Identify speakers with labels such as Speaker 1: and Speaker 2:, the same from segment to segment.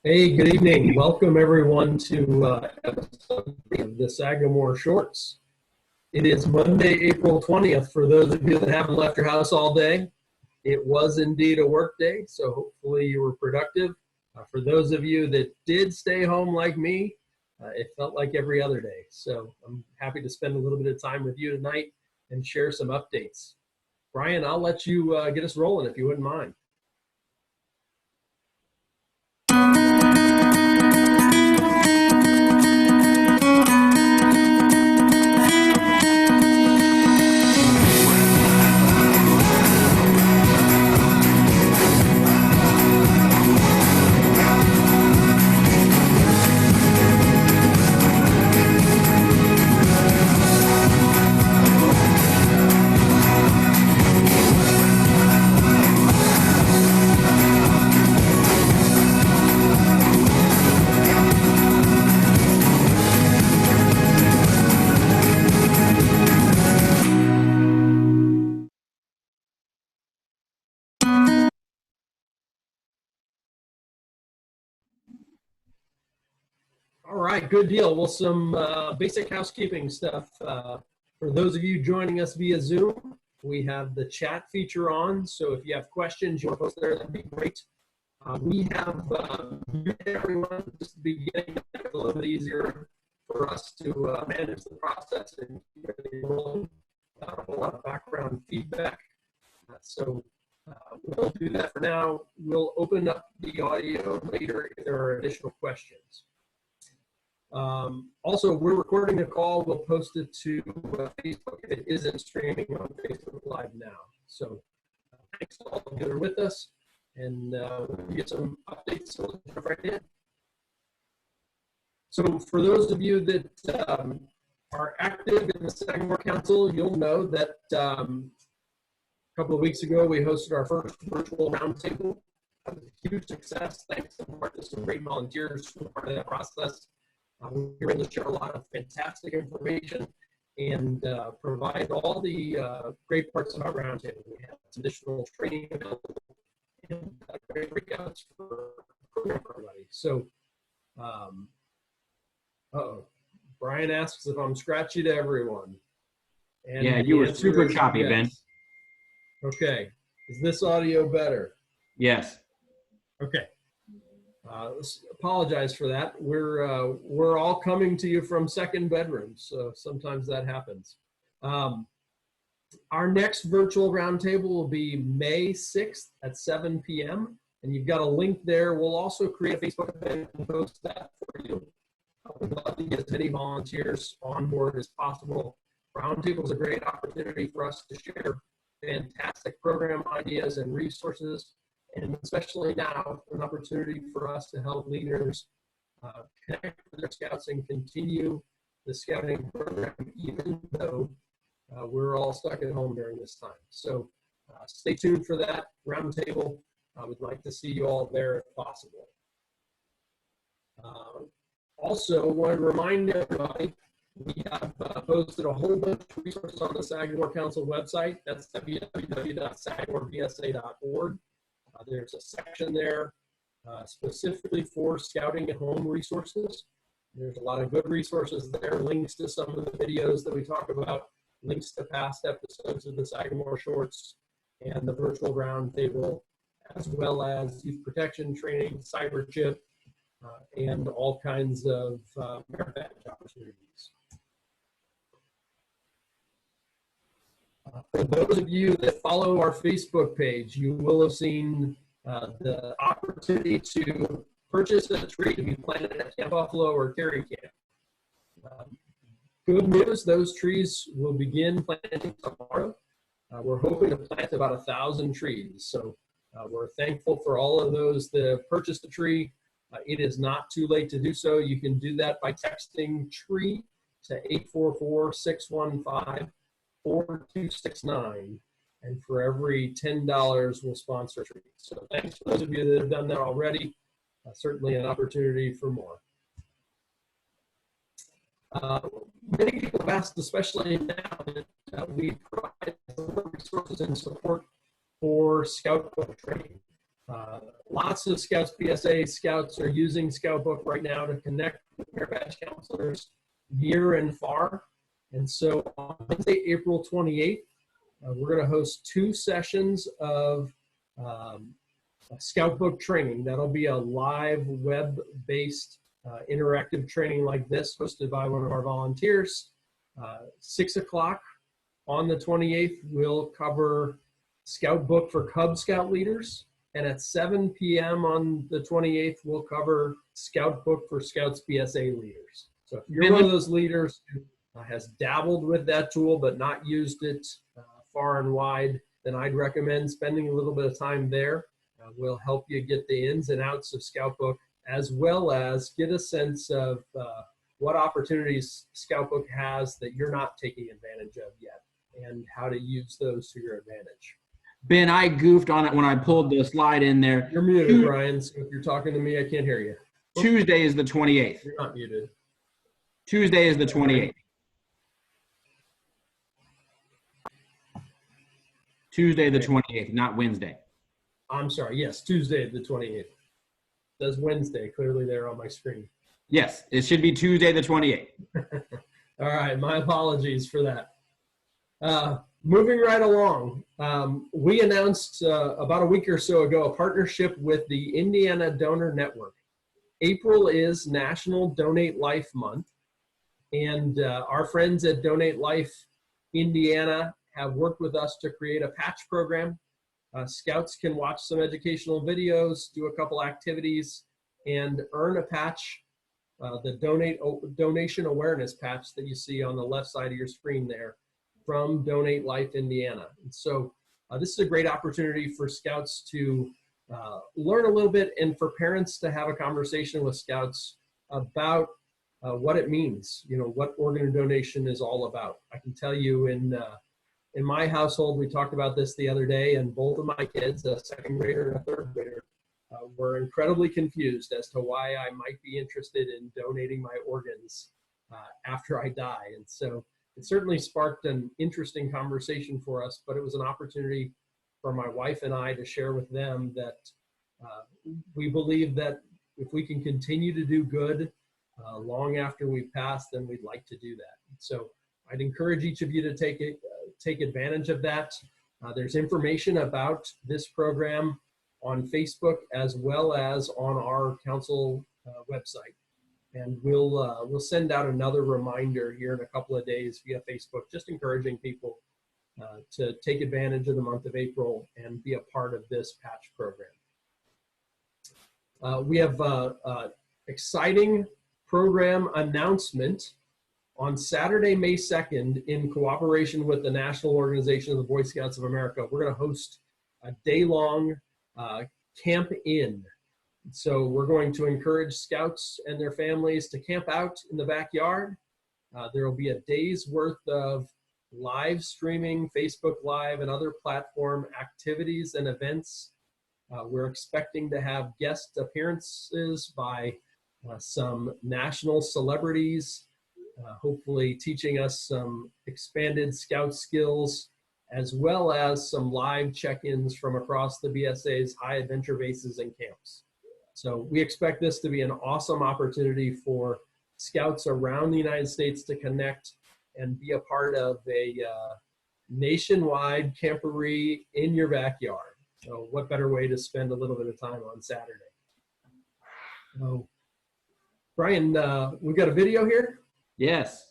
Speaker 1: Hey, good evening. Welcome everyone to episode 3 of the Sagamore Shorts. It is Monday, April 20th. For those of you that haven't left your house all day, it was indeed a work day, so hopefully you were productive. For those of you that did stay home like me, it felt like every other day. So I'm happy to spend a little bit of time with you tonight and share some updates. Brian, I'll let you get us rolling if you wouldn't mind. All right, good deal. Well, some basic housekeeping stuff. For those of you joining us via Zoom, we have the chat feature on. So if you have questions you want to post there, that'd be great. We have everyone just beginning to make it a little bit easier for us to manage the process and keep everything rolling. A lot of background feedback. So we'll do that for now. We'll open up the audio later if there are additional questions. Also, we're recording the call. We'll post it to Facebook. It isn't streaming on Facebook Live now. So thanks to all of you that are with us. And we'll get some updates. So let's jump right in. So for those of you that are active in the Sagamore Council, you'll know that a couple of weeks ago, we hosted our first virtual roundtable. It was a huge success. Thanks to some great volunteers who were part of that process. We were able to share a lot of fantastic information and provide all the great parts of our roundtable. We have some additional training available and great breakouts for everybody. So, Brian asks if I'm scratchy to everyone.
Speaker 2: And yeah, you were super choppy, yes. Ben.
Speaker 1: Okay. Is this audio better?
Speaker 2: Yes.
Speaker 1: Okay. Apologize for that. We're all coming to you from second bedrooms, so sometimes that happens. Our next virtual roundtable will be May 6th at 7 p.m. and you've got a link there. We'll also create a Facebook event and post that for you. We'd love to get as many volunteers on board as possible. Roundtable is a great opportunity for us to share fantastic program ideas and resources. And especially now, an opportunity for us to help leaders connect with their scouts and continue the scouting program, even though we're all stuck at home during this time. So stay tuned for that roundtable. I would like to see you all there if possible. Also, want to remind everybody, we have posted a whole bunch of resources on the Sagamore Council website. That's www.sagamorebsa.org. There's a section there specifically for scouting at home resources. There's a lot of good resources there, links to some of the videos that we talk about, links to past episodes of the Sagamore Shorts and the virtual roundtable, as well as youth protection training, cyber chip, and all kinds of merit badge opportunities. For those of you that follow our Facebook page, you will have seen the opportunity to purchase a tree to be planted at Camp Buffalo or Cary Camp. Good news, those trees will begin planting tomorrow. We're hoping to plant about 1,000 trees. So we're thankful for all of those that have purchased a tree. It is not too late to do so. You can do that by texting TREE to 844-615-4269, and for every $10 we'll sponsor a tree. So thanks for those of you that have done that already. Certainly an opportunity for more. Many people have asked, especially now that we provide resources and support for scout book training. Lots of Scouts PSA scouts are using Scoutbook right now to connect with their badge counselors near and far. And so on Wednesday, April 28th, we're going to host 2 sessions of Scoutbook training. That'll be a live web-based interactive training like this, hosted by one of our volunteers. 6 o'clock on the 28th, we'll cover Scoutbook for Cub Scout leaders. And at 7 p.m. on the 28th, we'll cover Scoutbook for Scouts PSA leaders. So if you're one of those leaders who has dabbled with that tool but not used it far and wide, then I'd recommend spending a little bit of time there. We'll help you get the ins and outs of Scoutbook, as well as get a sense of what opportunities Scoutbook has that you're not taking advantage of yet, and how to use those to your advantage.
Speaker 2: Ben, I goofed on it when I pulled the slide in there.
Speaker 1: You're muted, Brian, so if you're talking to me, I can't hear you.
Speaker 2: Tuesday is the 28th.
Speaker 1: You're not muted.
Speaker 2: Tuesday is the 28th. Tuesday the 28th, not Wednesday.
Speaker 1: I'm sorry, yes, Tuesday the 28th. It says Wednesday clearly there on my screen.
Speaker 2: Yes, it should be Tuesday the 28th.
Speaker 1: All right, my apologies for that. Moving right along, we announced about a week or so ago a partnership with the Indiana Donor Network. April is National Donate Life Month, and our friends at Donate Life Indiana have worked with us to create a patch program. Scouts can watch some educational videos, do a couple activities, and earn a patch, the donation awareness patch that you see on the left side of your screen there, from Donate Life Indiana. And so this is a great opportunity for Scouts to learn a little bit, and for parents to have a conversation with Scouts about what it means, what organ donation is all about. I can tell you in my household, we talked about this the other day, and both of my kids, a 2nd grader and a 3rd grader, were incredibly confused as to why I might be interested in donating my organs after I die. And so it certainly sparked an interesting conversation for us, but it was an opportunity for my wife and I to share with them that we believe that if we can continue to do good long after we pass, then we'd like to do that. So I'd encourage each of you to take advantage of that. There's information about this program on Facebook as well as on our council website. And we'll send out another reminder here in a couple of days via Facebook, just encouraging people to take advantage of the month of April and be a part of this patch program. We have an exciting program announcement. On Saturday, May 2nd, in cooperation with the National Organization of the Boy Scouts of America, we're going to host a day-long Camp In. So we're going to encourage Scouts and their families to camp out in the backyard. There will be a day's worth of live streaming, Facebook Live, and other platform activities and events. We're expecting to have guest appearances by some national celebrities, hopefully teaching us some expanded Scout skills, as well as some live check-ins from across the BSA's high adventure bases and camps. So we expect this to be an awesome opportunity for Scouts around the United States to connect and be a part of a nationwide camporee in your backyard. So what better way to spend a little bit of time on Saturday? So, Brian, we got a video here?
Speaker 2: Yes.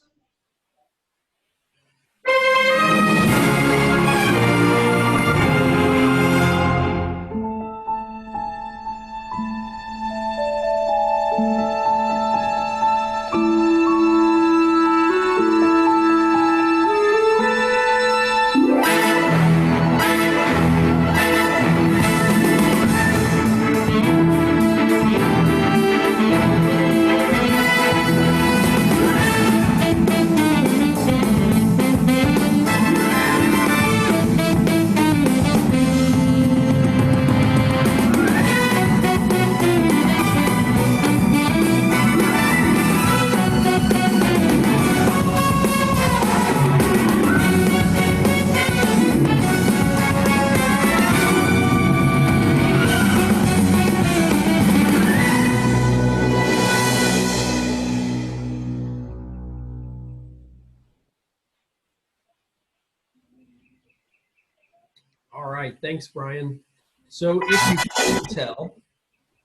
Speaker 1: right, thanks, Brian. So if you can tell,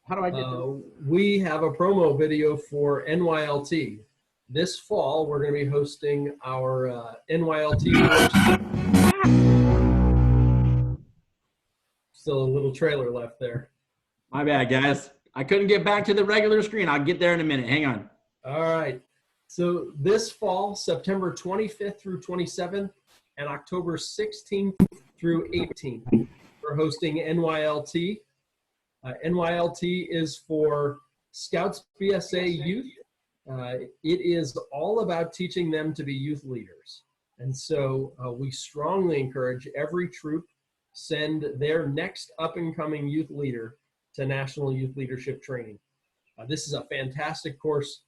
Speaker 2: How do I get to
Speaker 1: we have a promo video for NYLT. This fall, we're going to be hosting our NYLT. Still a little trailer left there.
Speaker 2: My bad, guys. I couldn't get back to the regular screen. I'll get there in a minute. Hang on.
Speaker 1: All right. So this fall, September 25th through 27th and October 16th through 18th, we're hosting NYLT. NYLT is for Scouts BSA youth. It is all about teaching them to be youth leaders. And so we strongly encourage every troop send their next up-and-coming youth leader to National Youth Leadership Training. This is a fantastic course.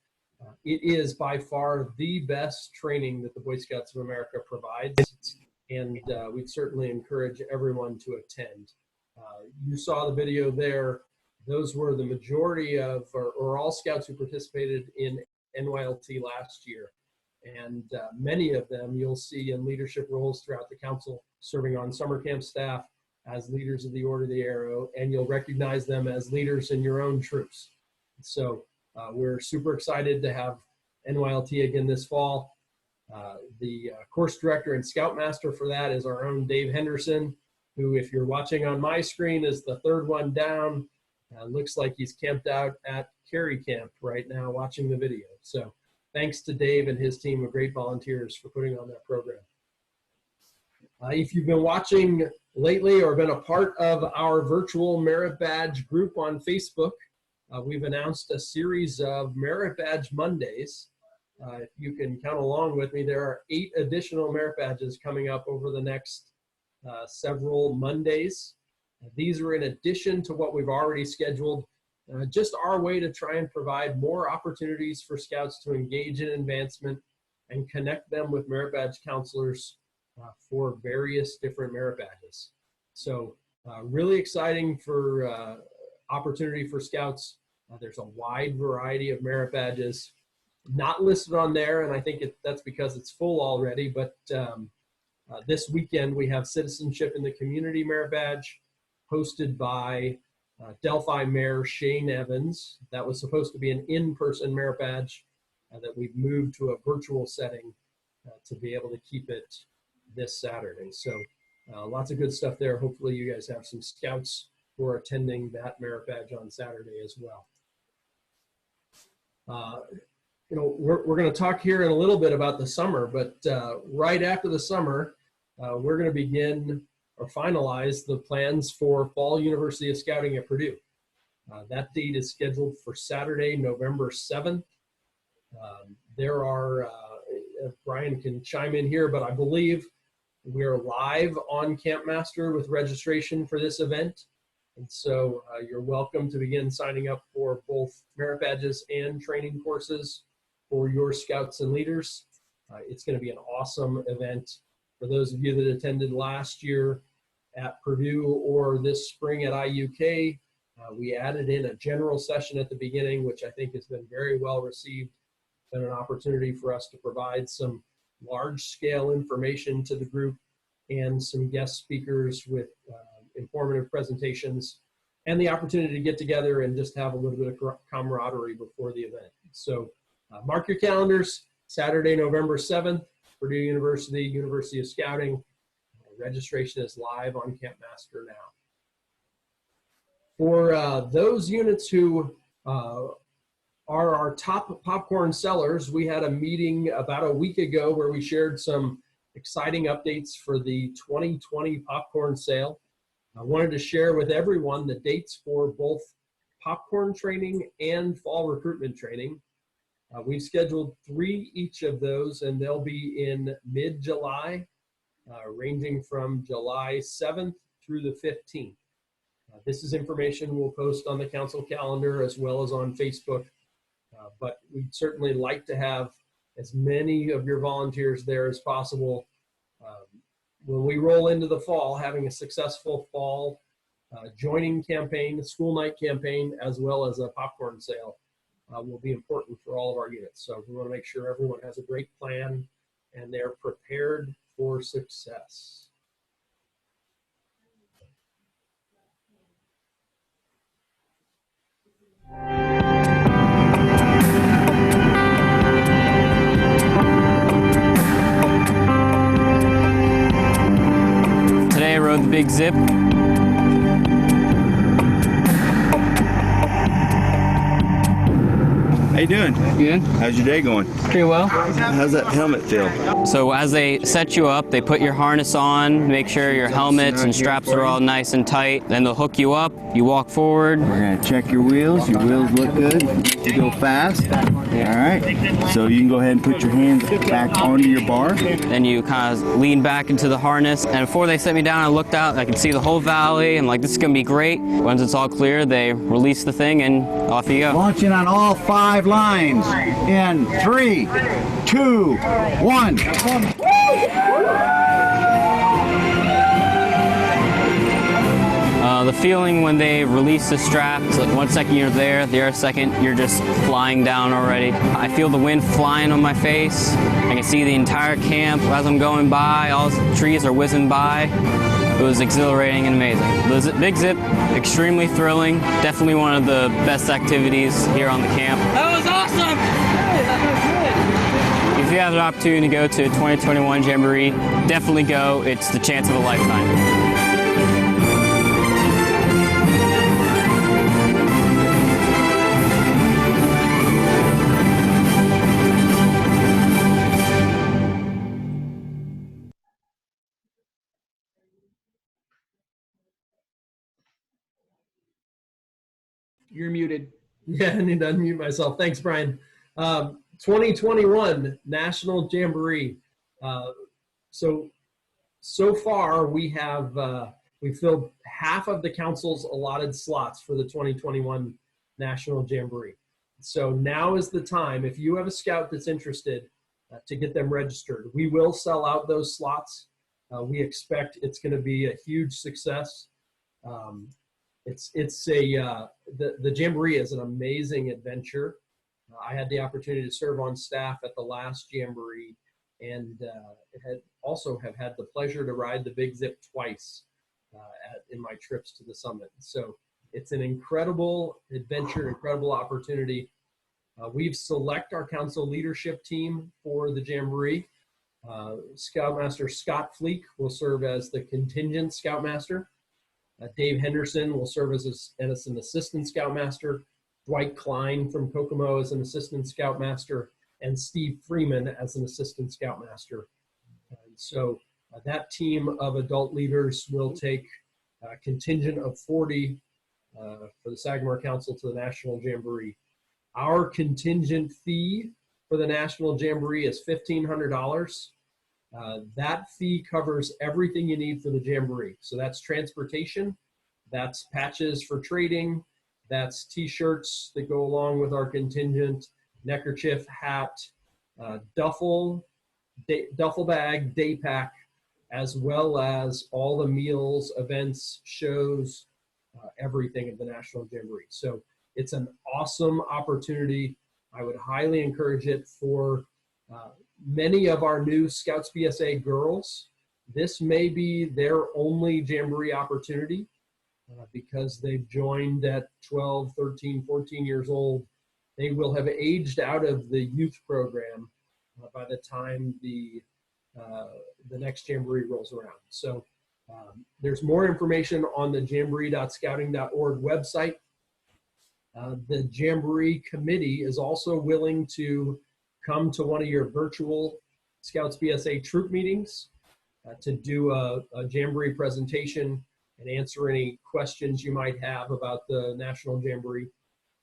Speaker 1: It is by far the best training that the Boy Scouts of America provides, and we'd certainly encourage everyone to attend. You saw the video there. Those were the majority of, or all Scouts who participated in NYLT last year. And many of them you'll see in leadership roles throughout the council, serving on summer camp staff as leaders of the Order of the Arrow, and you'll recognize them as leaders in your own troops. So we're super excited to have NYLT again this fall. The course director and scoutmaster for that is our own Dave Henderson, who, if you're watching on my screen, is the third one down. Looks like he's camped out at Carey Camp right now watching the video. So thanks to Dave and his team of great volunteers for putting on that program. If you've been watching lately or been a part of our virtual Merit Badge group on Facebook, we've announced a series of Merit Badge Mondays. If you can count along with me, there are 8 additional Merit Badges coming up over the next several Mondays. These are in addition to what we've already scheduled, just our way to try and provide more opportunities for Scouts to engage in advancement and connect them with Merit Badge counselors for various different Merit Badges. So really exciting for opportunity for Scouts. There's a wide variety of Merit Badges not listed on there, and I think that's because it's full already, but this weekend we have Citizenship in the Community Merit Badge, hosted by Delphi Mayor Shane Evans. That was supposed to be an in-person Merit Badge that we've moved to a virtual setting to be able to keep it this Saturday. So lots of good stuff there. Hopefully you guys have some Scouts who are attending that Merit Badge on Saturday as well. You know, we're going to talk here in a little bit about the summer, but right after the summer, we're going to begin or finalize the plans for Fall University of Scouting at Purdue. That date is scheduled for Saturday, November 7th. There are, Brian can chime in here, but I believe we're live on Campmaster with registration for this event. And so you're welcome to begin signing up for both Merit Badges and training courses for your Scouts and leaders. It's going to be an awesome event. For those of you that attended last year at Purdue or this spring at IUK, we added in a general session at the beginning, which I think has been very well received. It's been an opportunity for us to provide some large-scale information to the group and some guest speakers with informative presentations, and the opportunity to get together and just have a little bit of camaraderie before the event. So mark your calendars, Saturday, November 7th, Purdue University, University of Scouting. Registration is live on Campmaster now. For those units who are our top popcorn sellers, we had a meeting about a week ago where we shared some exciting updates for the 2020 popcorn sale. I wanted to share with everyone the dates for both popcorn training and fall recruitment training. We've scheduled 3 each of those, and they'll be in mid-July, ranging from July 7th through the 15th. This is information we'll post on the council calendar as well as on Facebook, but we'd certainly like to have as many of your volunteers there as possible. When we roll into the fall, having a successful fall joining campaign, school night campaign, as well as a popcorn sale will be important for all of our units. So we want to make sure everyone has a great plan and they're prepared for success.
Speaker 3: Big Zip.
Speaker 4: How you doing?
Speaker 3: Good.
Speaker 4: How's your day going?
Speaker 3: Pretty well.
Speaker 4: How's that helmet feel?
Speaker 3: So as they set you up, they put your harness on, make sure your helmets and straps are all nice and tight. Then they'll hook you up. You walk forward.
Speaker 4: We're gonna check your wheels. Your wheels look good. You go fast. All right. So you can go ahead and put your hands back onto your bar.
Speaker 3: Then you kind of lean back into the harness. And before they set me down, I looked out. I could see the whole valley. I'm like, this is gonna be great. Once it's all clear, they release the thing and off you go.
Speaker 4: Launching on all 5 lines in 3, 2, 1.
Speaker 3: The feeling when they release the strap, it's like 1 second you're there, the other second you're just flying down already. I feel the wind flying on my face. I can see the entire camp as I'm going by. All the trees are whizzing by. It was exhilarating and amazing. The Big Zip, extremely thrilling. Definitely one of the best activities here on the camp. That was awesome! If you have an opportunity to go to 2021 Jamboree, definitely go. It's the chance of a lifetime.
Speaker 2: You're muted.
Speaker 1: Yeah, I need to unmute myself. Thanks, Brian. 2021 National Jamboree. So far we have we filled half of the council's allotted slots for the 2021 National Jamboree. So now is the time, if you have a scout that's interested, to get them registered. We will sell out those slots. We expect it's going to be a huge success. The Jamboree is an amazing adventure. I had the opportunity to serve on staff at the last Jamboree, and have had the pleasure to ride the Big Zip twice in my trips to the summit. So it's an incredible adventure, incredible opportunity. We've selected our council leadership team for the Jamboree. Scoutmaster Scott Fleek will serve as the contingent Scoutmaster. Dave Henderson will serve as an assistant Scoutmaster. Dwight Klein from Kokomo as an assistant Scoutmaster, and Steve Freeman as an assistant Scoutmaster. And so that team of adult leaders will take a contingent of 40 for the Sagamore Council to the National Jamboree. Our contingent fee for the National Jamboree is $1,500. That fee covers everything you need for the Jamboree. So that's transportation, that's patches for trading, that's t-shirts that go along with our contingent, neckerchief, hat, duffel bag, day pack, as well as all the meals, events, shows, everything at the National Jamboree. So it's an awesome opportunity. I would highly encourage it for many of our new Scouts BSA girls. This may be their only Jamboree opportunity because they've joined at 12, 13, 14 years old. They will have aged out of the youth program by the time the next Jamboree rolls around. So there's more information on the jamboree.scouting.org website. The Jamboree committee is also willing to come to one of your virtual Scouts BSA troop meetings to do a Jamboree presentation and answer any questions you might have about the National Jamboree.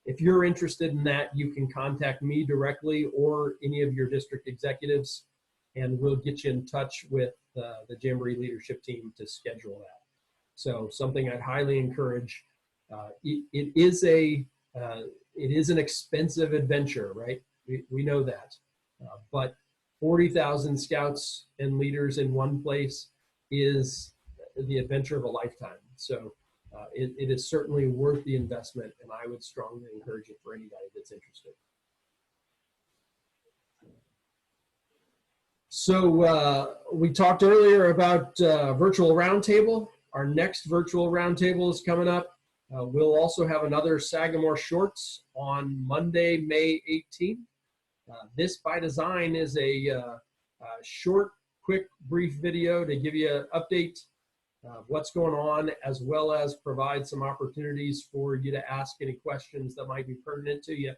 Speaker 1: If you're interested in that, you can contact me directly or any of your district executives, and we'll get you in touch with the Jamboree leadership team to schedule that. So something I'd highly encourage. It is an expensive adventure, right? We know that, but 40,000 scouts and leaders in one place is the adventure of a lifetime. So it is certainly worth the investment, and I would strongly encourage it for anybody that's interested. So we talked earlier about virtual roundtable. Our next virtual roundtable is coming up. We'll also have another Sagamore Shorts on Monday, May 18th. This, by design, is a short, quick, brief video to give you an update what's going on, as well as provide some opportunities for you to ask any questions that might be pertinent to you.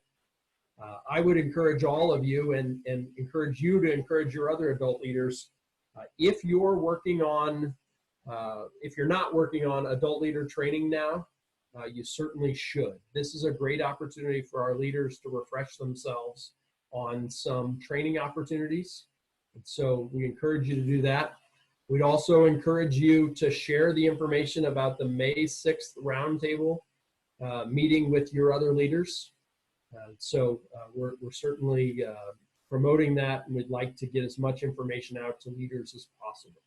Speaker 1: I would encourage all of you and encourage you to encourage your other adult leaders. If you're working on, if you're not working on adult leader training now, you certainly should. This is a great opportunity for our leaders to refresh themselves on some training opportunities. And so we encourage you to do that. We'd also encourage you to share the information about the May 6th roundtable meeting with your other leaders. We're certainly promoting that, and we'd like to get as much information out to leaders as possible.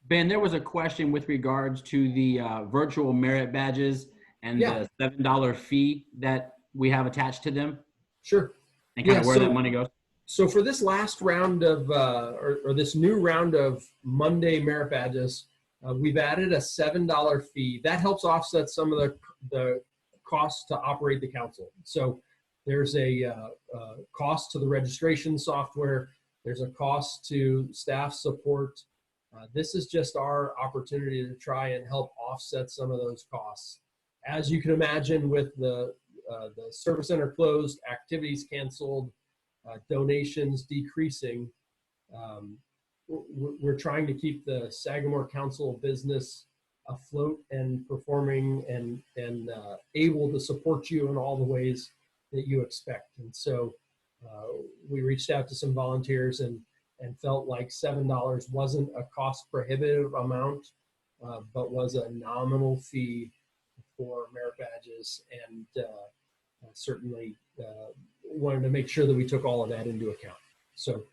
Speaker 2: Ben, there was a question with regards to the virtual merit badges and the $7 fee that we have attached to them.
Speaker 1: Sure.
Speaker 2: And kind of where that money goes.
Speaker 1: So for this last round of, or this new round of Monday merit badges, we've added a $7 fee. That helps offset some of the costs to operate the council. So there's a cost to the registration software. There's a cost to staff support. This is just our opportunity to try and help offset some of those costs. As you can imagine, with the service center closed, activities canceled, donations decreasing, we're trying to keep the Sagamore Council business afloat and performing and able to support you in all the ways that you expect. And so we reached out to some volunteers and felt like $7 wasn't a cost prohibitive amount, but was a nominal fee for merit badges, and certainly wanted to make sure that we took all of that into account. So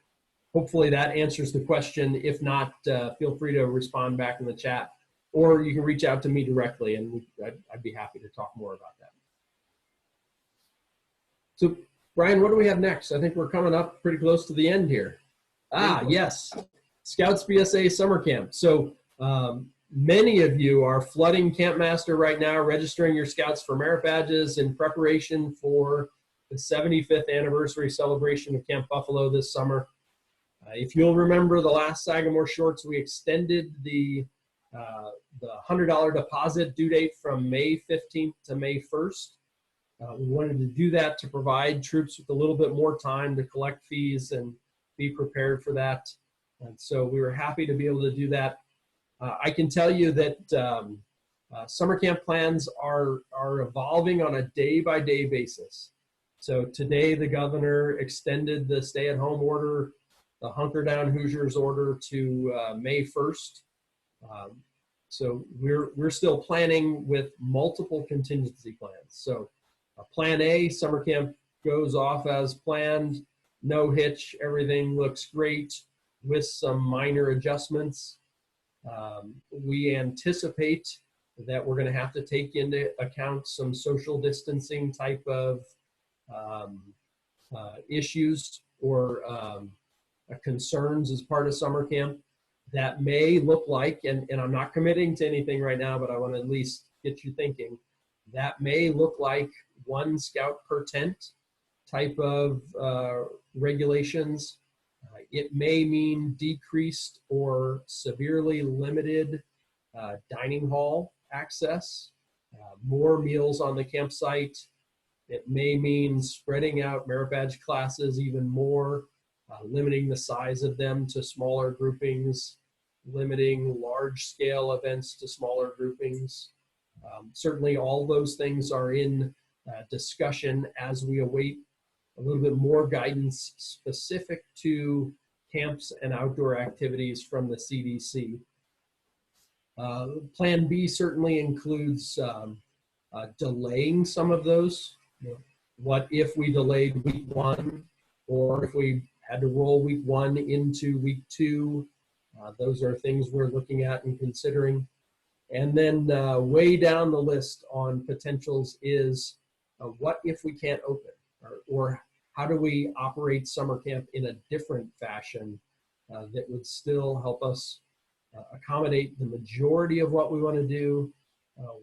Speaker 1: hopefully that answers the question. If not, feel free to respond back in the chat, or you can reach out to me directly, and I'd be happy to talk more about that. So Brian, what do we have next? I think we're coming up pretty close to the end here. Yes, Scouts BSA Summer Camp. So many of you are flooding Camp Master right now, registering your Scouts for merit badges in preparation for the 75th anniversary celebration of Camp Buffalo this summer. If you'll remember the last Sagamore Shorts, we extended the $100 deposit due date from May 15th to May 1st. We wanted to do that to provide troops with a little bit more time to collect fees and be prepared for that. And so we were happy to be able to do that. I can tell you that summer camp plans are evolving on a day-by-day basis. So today the governor extended the stay-at-home order, the Hunker Down Hoosiers order, to May 1st. So we're still planning with multiple contingency plans. So plan A, summer camp goes off as planned, no hitch, everything looks great with some minor adjustments. We anticipate that we're going to have to take into account some social distancing type of issues or concerns as part of summer camp. That may look like, and I'm not committing to anything right now, but I want to at least get you thinking, that may look like 1 scout per tent type of regulations. It may mean decreased or severely limited dining hall access, more meals on the campsite. It may mean spreading out merit badge classes even more, limiting the size of them to smaller groupings, limiting large scale events to smaller groupings. Certainly all those things are in discussion as we await a little bit more guidance specific to camps and outdoor activities from the CDC. Plan B certainly includes delaying some of those. What if we delayed week 1, or if we had to roll week 1 into week 2? Those are things we're looking at and considering. And then way down the list on potentials is what if we can't open, or how do we operate summer camp in a different fashion that would still help us accommodate the majority of what we want to do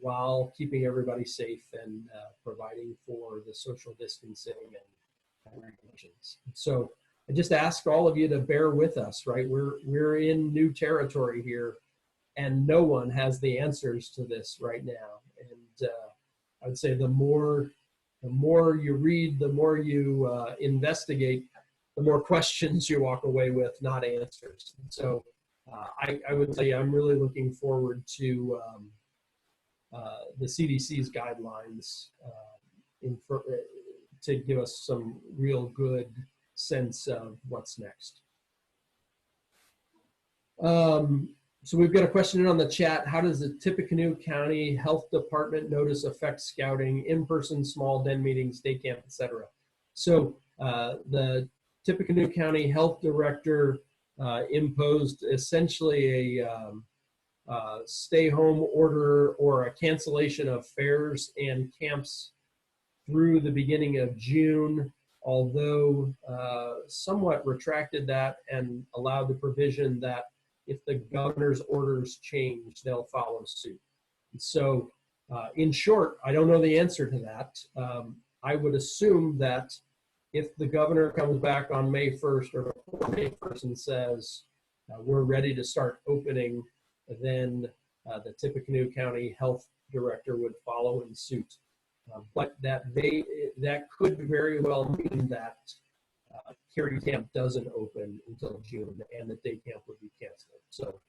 Speaker 1: while keeping everybody safe and providing for the social distancing and regulations. So I just ask all of you to bear with us, right? We're in new territory here, and no one has the answers to this right now. And I would say the more you read, the more you investigate, the more questions you walk away with, not answers. And so I would say I'm really looking forward to the CDC's guidelines to give us some real good sense of what's next. So we've got a question in on the chat. How does the Tippecanoe County Health Department notice affect scouting, in-person small den meetings, day camp, etc.? So the Tippecanoe County Health Director imposed essentially a stay-home order or a cancellation of fairs and camps through the beginning of June, although somewhat retracted that and allowed the provision that if the governor's orders change, they'll follow suit. So in short, I don't know the answer to that. I would assume that if the governor comes back on May 1st or before May 1st and says, we're ready to start opening, then the Tippecanoe County Health Director would follow in suit. But that could very well mean that Carey Camp doesn't open until June and the day camp would be canceled. So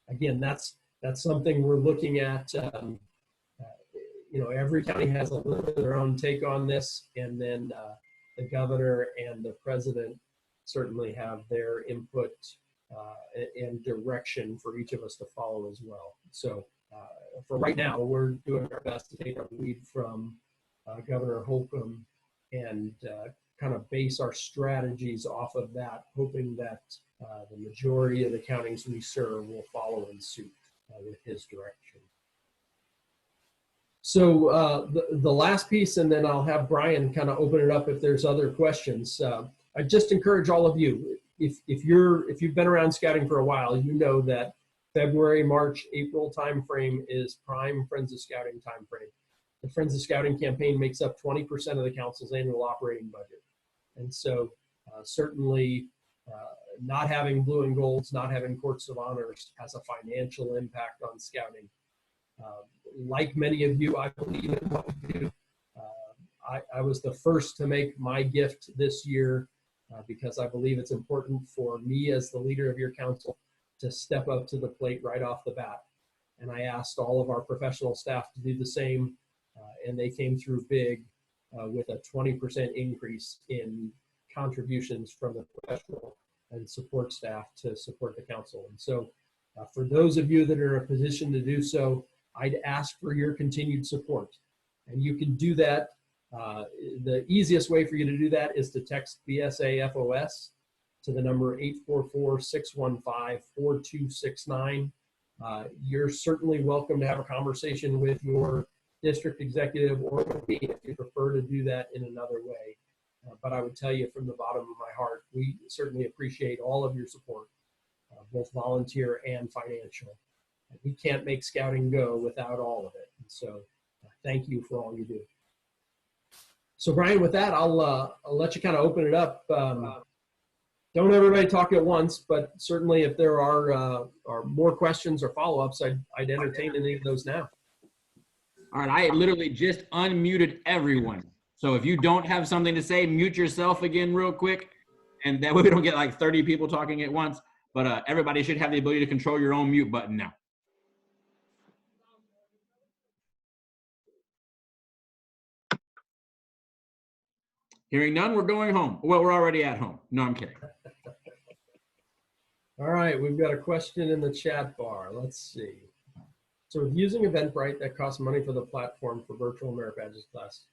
Speaker 1: again, that's something we're looking at. Every county has a little bit of their own take on this, and then the governor and the president certainly have their input and direction for each of us to follow as well. So for right now, we're doing our best to take our lead from Governor Holcomb and kind of base our strategies off of that, hoping that the majority of the counties we serve will follow in suit with his direction. So the last piece, and then I'll have Brian kind of open it up if there's other questions. I just encourage all of you, if you've been around scouting for a while, you know that February, March, April timeframe is prime Friends of Scouting timeframe. The Friends of Scouting campaign makes up 20% of the council's annual operating budget. And so certainly not having blue and golds, not having courts of honors has a financial impact on scouting. Like many of you, I believe in what we do. I was the first to make my gift this year because I believe it's important for me as the leader of your council to step up to the plate right off the bat. And I asked all of our professional staff to do the same, and they came through big with a 20% increase in contributions from the professional and support staff to support the council. And so for those of you that are in a position to do so, I'd ask for your continued support. And you can do that. The easiest way for you to do that is to text BSAFOS to the number 844-615-4269. You're certainly welcome to have a conversation with your district executive or with me if you prefer to do that in another way. But I would tell you from the bottom of my heart, we certainly appreciate all of your support, both volunteer and financial. We can't make scouting go without all of it. And so thank you for all you do. So Brian, with that, I'll let you kind of open it up. Don't everybody talk at once, but certainly if there are more questions or follow-ups, I'd entertain any of those now.
Speaker 2: All right, I literally just unmuted everyone. So if you don't have something to say, mute yourself again real quick. And that way we don't get like 30 people talking at once. But everybody should have the ability to control your own mute button now. Hearing none, we're going home. Well, we're already at home. No, I'm kidding.
Speaker 1: All right, we've got a question in the chat bar. Let's see. So with using Eventbrite, that costs money for the platform for virtual merit badges class.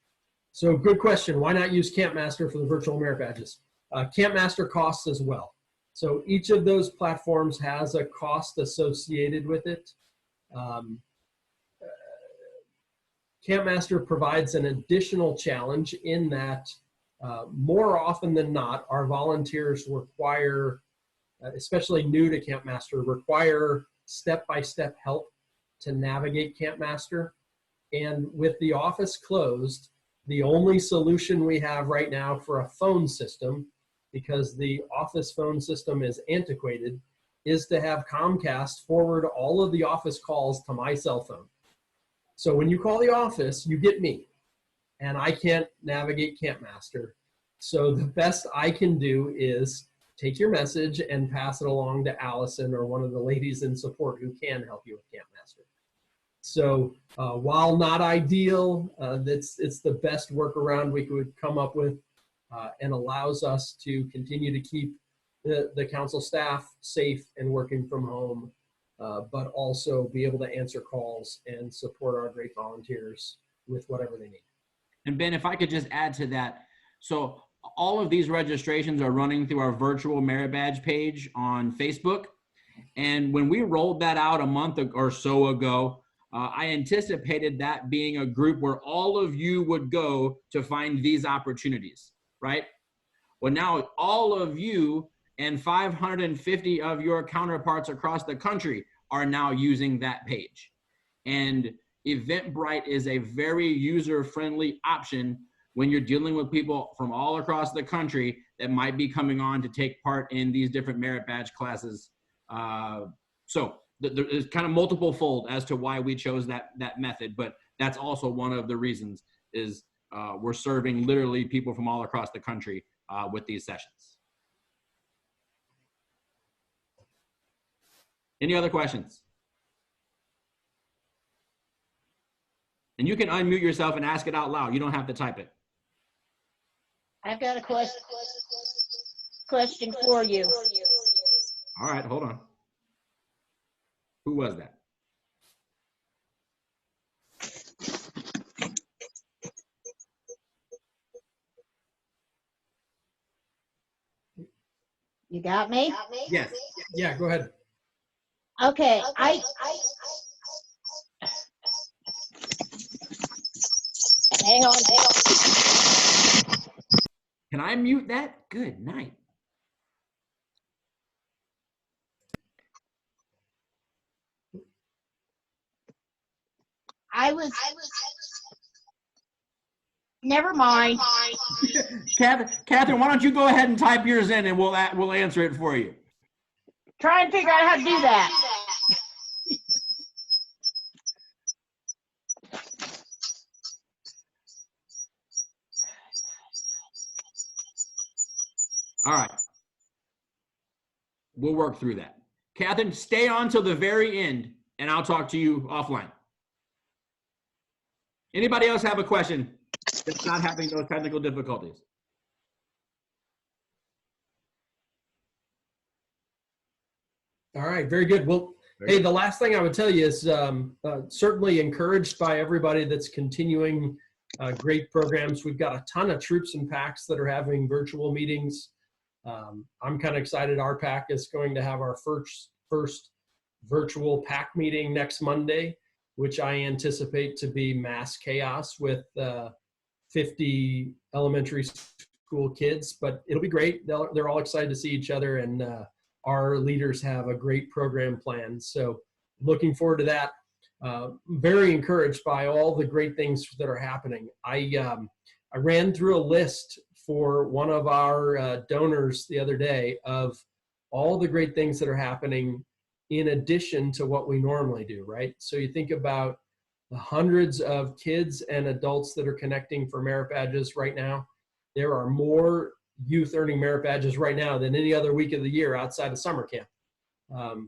Speaker 1: So good question. Why not use Campmaster for the virtual merit badges? Campmaster costs as well. So each of those platforms has a cost associated with it. Campmaster provides an additional challenge in that more often than not, our volunteers require, especially new to Campmaster, require step-by-step help to navigate Campmaster. And with the office closed, the only solution we have right now for a phone system, because the office phone system is antiquated, is to have Comcast forward all of the office calls to my cell phone. So when you call the office, you get me, and I can't navigate Camp Master. So the best I can do is take your message and pass it along to Allison or one of the ladies in support who can help you with Camp Master. So while not ideal, it's the best workaround we could come up with, and allows us to continue to keep the council staff safe and working from home, but also be able to answer calls and support our great volunteers with whatever they need.
Speaker 2: And Ben, if I could just add to that. So all of these registrations are running through our virtual merit badge page on Facebook. And when we rolled that out a month or so ago, I anticipated that being a group where all of you would go to find these opportunities, right? Well, now all of you and 550 of your counterparts across the country are now using that page. And Eventbrite is a very user-friendly option when you're dealing with people from all across the country that might be coming on to take part in these different merit badge classes. So there's kind of multiple fold as to why we chose that method, but that's also one of the reasons is we're serving literally people from all across the country with these sessions. Any other questions? And you can unmute yourself and ask it out loud. You don't have to type it.
Speaker 5: I've got a question for you.
Speaker 2: All right, hold on. Who was that?
Speaker 5: You got me?
Speaker 2: Yes.
Speaker 1: Yeah, go ahead.
Speaker 5: Okay, hang on.
Speaker 2: Can I mute that? Good night.
Speaker 5: Never mind.
Speaker 2: Catherine, why don't you go ahead and type yours in and we'll answer it for you.
Speaker 5: Try and figure out how to do that.
Speaker 2: All right. We'll work through that. Catherine, stay on till the very end and I'll talk to you offline. Anybody else have a question that's not having those technical difficulties?
Speaker 1: All right, very good. Well, hey, the last thing I would tell you is certainly encouraged by everybody that's continuing great programs. We've got a ton of troops and packs that are having virtual meetings. I'm kind of excited. Our pack is going to have our first virtual pack meeting next Monday, which I anticipate to be mass chaos with 50 elementary school kids, but it'll be great. They're all excited to see each other, and our leaders have a great program plan. So looking forward to that. Very encouraged by all the great things that are happening. I ran through a list for one of our donors the other day of all the great things that are happening in addition to what we normally do, right? So you think about the hundreds of kids and adults that are connecting for merit badges right now. There are more youth earning merit badges right now than any other week of the year outside of summer camp,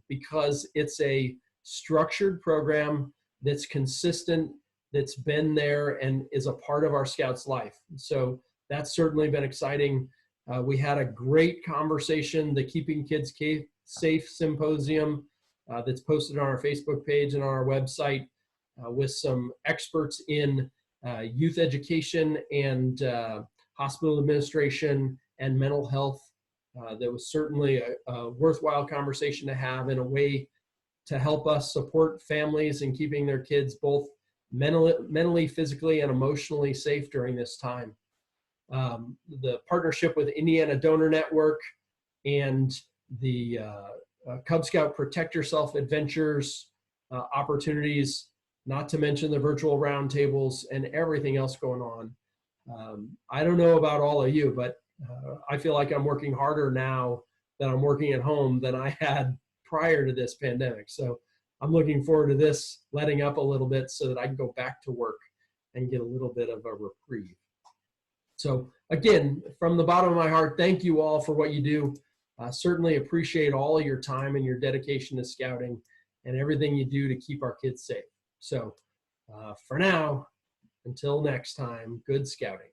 Speaker 1: because it's a structured program that's consistent, that's been there and is a part of our Scouts' life. So that's certainly been exciting. We had a great conversation, the Keeping Kids Safe Symposium that's posted on our Facebook page and on our website with some experts in youth education and hospital administration and mental health. That was certainly a worthwhile conversation to have, in a way to help us support families in keeping their kids both mentally, physically, and emotionally safe during this time. The partnership with Indiana Donor Network and the Cub Scout Protect Yourself Adventures opportunities, not to mention the virtual roundtables and everything else going on. I don't know about all of you, but I feel like I'm working harder now that I'm working at home than I had prior to this pandemic. So I'm looking forward to this letting up a little bit so that I can go back to work and get a little bit of a reprieve. So again, from the bottom of my heart, thank you all for what you do. Certainly appreciate all of your time and your dedication to scouting and everything you do to keep our kids safe. So for now, until next time, good scouting.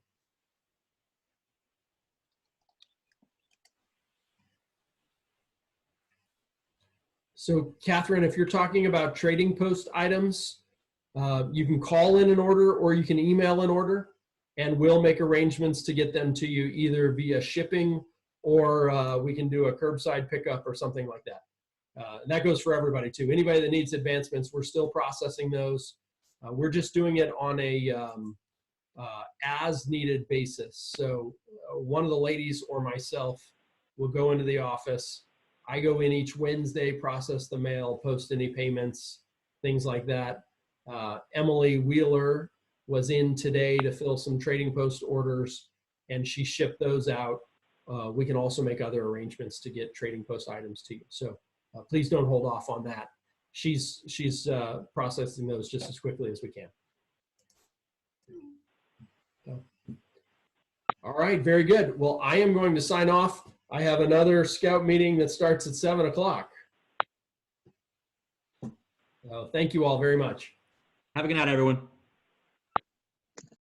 Speaker 1: So Catherine, if you're talking about trading post items, you can call in an order or you can email an order, and we'll make arrangements to get them to you either via shipping or we can do a curbside pickup or something like that. And that goes for everybody too. Anybody that needs advancements, we're still processing those. We're just doing it on a as needed basis. So one of the ladies or myself will go into the office. I go in each Wednesday, process the mail, post any payments, things like that. Emily Wheeler was in today to fill some trading post orders, and she shipped those out. We can also make other arrangements to get trading post items to you. So please don't hold off on that. She's processing those just as quickly as we can. All right, very good. Well, I am going to sign off. I have another scout meeting that starts at 7 o'clock. Thank you all very much.
Speaker 2: Have a good night, everyone.